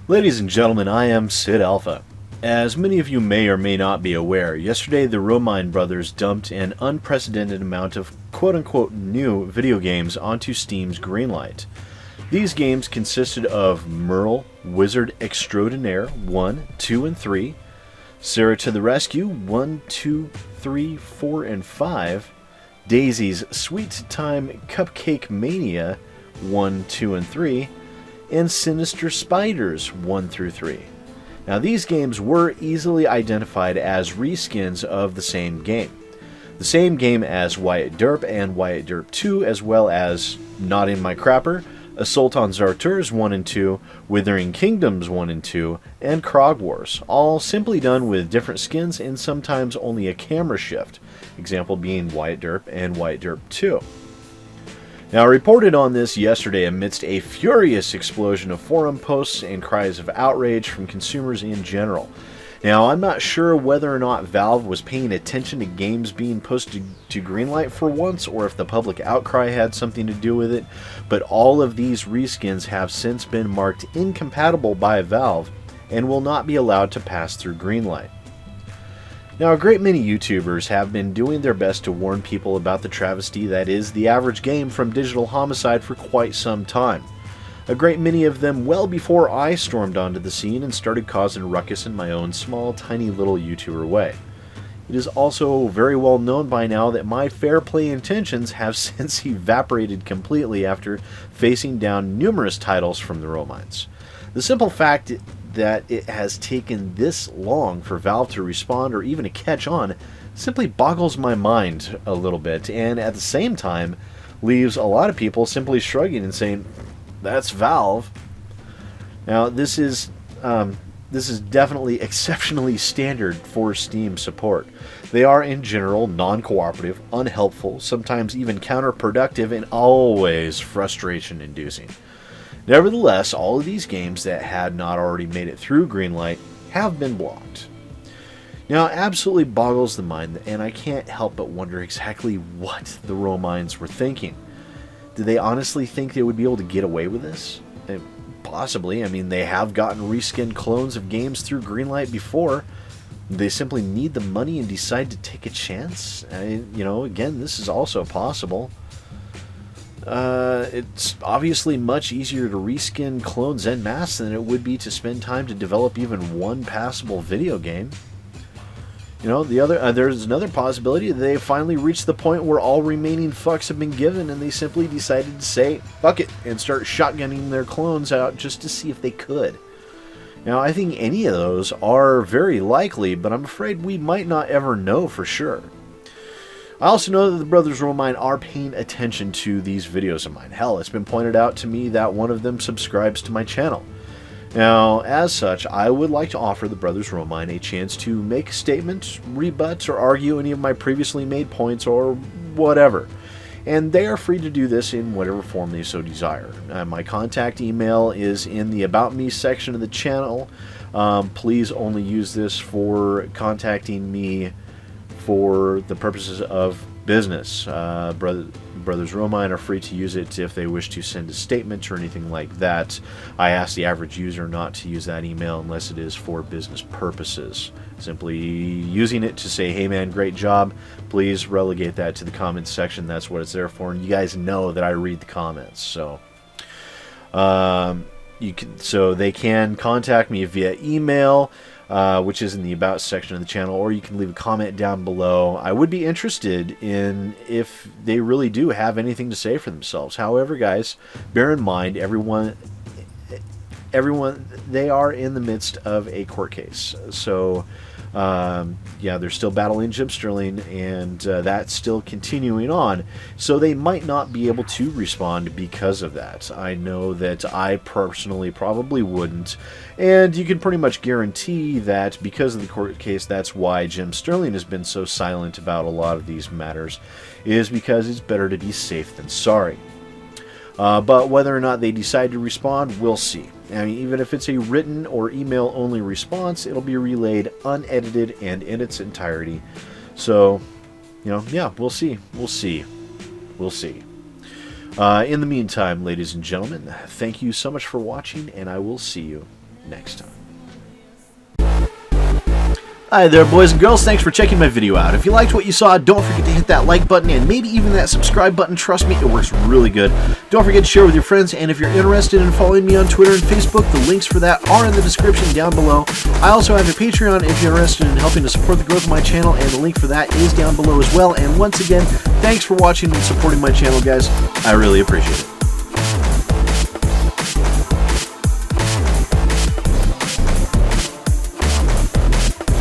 Ladies and gentlemen, I am SidAlpha. As many of you may or may not be aware, yesterday the Romine brothers dumped an unprecedented amount of quote-unquote new video games onto Steam's Greenlight. These games consisted of Merle, Wizard Extraordinaire 1, 2, and 3, Sarah to the Rescue 1, 2, 3, 4, and 5, Daisy's Sweet Time Cupcake Mania 1, 2, and 3, and Sinister Spiders 1 through 3. Now these games were easily identified as reskins of the same game. The same game as Wyatt Derp and Wyatt Derp 2, as well as Not in My Crapper, Assault on Zarturs 1 and 2, Withering Kingdoms 1 and 2, and Krog Wars, all simply done with different skins and sometimes only a camera shift, example being Wyatt Derp and Wyatt Derp 2. Now, I reported on this yesterday amidst a furious explosion of forum posts and cries of outrage from consumers in general. Now, I'm not sure whether or not Valve was paying attention to games being posted to Greenlight for once, or if the public outcry had something to do with it, but all of these reskins have since been marked incompatible by Valve and will not be allowed to pass through Greenlight. Now, a great many YouTubers have been doing their best to warn people about the travesty that is the average game from Digital Homicide for quite some time. A great many of them well before I stormed onto the scene and started causing ruckus in my own small, tiny little YouTuber way. It is also very well known by now that my fair play intentions have since evaporated completely after facing down numerous titles from the Romines. The simple fact that it has taken this long for Valve to respond or even to catch on simply boggles my mind a little bit, and at the same time leaves a lot of people simply shrugging and saying, "That's Valve." Now, this is definitely exceptionally standard for Steam support. They are in general non-cooperative, unhelpful, sometimes even counterproductive, and always frustration-inducing. Nevertheless, all of these games that had not already made it through Greenlight have been blocked. Now, it absolutely boggles the mind, and I can't help but wonder exactly what the Romines were thinking. Did they honestly think they would be able to get away with this? Possibly. I mean, they have gotten reskinned clones of games through Greenlight before. They simply need the money and decide to take a chance? Again, this is also possible. It's obviously much easier to reskin clones en masse than it would be to spend time to develop even one passable video game. There's another possibility that they finally reached the point where all remaining fucks have been given and they simply decided to say, fuck it, and start shotgunning their clones out just to see if they could. Now, I think any of those are very likely, but I'm afraid we might not ever know for sure. I also know that the brothers Romine are paying attention to these videos of mine. Hell, it's been pointed out to me that one of them subscribes to my channel. Now, as such, I would like to offer the brothers Romine a chance to make a statement, rebut, or argue any of my previously made points, or whatever. And they are free to do this in whatever form they so desire. My contact email is in the About Me section of the channel. Please only use this for contacting me for the purposes of business. Brothers Romine are free to use it if they wish to send a statement or anything like that. I ask the average user not to use that email unless it is for business purposes. Simply using it to say, hey man, great job, please relegate that to the comments section. That's what it's there for, and you guys know that I read the comments. So they can contact me via email, which is in the About section of the channel, or you can leave a comment down below. I would be interested in if they really do have anything to say for themselves. However, guys, bear in mind, everyone, they are in the midst of a court case. So, yeah, they're still battling Jim Sterling, and that's still continuing on. So they might not be able to respond because of that. I know that I personally probably wouldn't, and you can pretty much guarantee that because of the court case, that's why Jim Sterling has been so silent about a lot of these matters, is because it's better to be safe than sorry. But whether or not they decide to respond, we'll see. I mean, even if it's a written or email only response, it'll be relayed unedited and in its entirety. So, yeah, we'll see. We'll see. In the meantime, ladies and gentlemen, thank you so much for watching, and I will see you next time. Hi there, boys and girls. Thanks for checking my video out. If you liked what you saw, don't forget to hit that like button and maybe even that subscribe button. Trust me, it works really good. Don't forget to share with your friends, and if you're interested in following me on Twitter and Facebook, the links for that are in the description down below. I also have a Patreon if you're interested in helping to support the growth of my channel, and the link for that is down below as well. And once again, thanks for watching and supporting my channel, guys. I really appreciate it.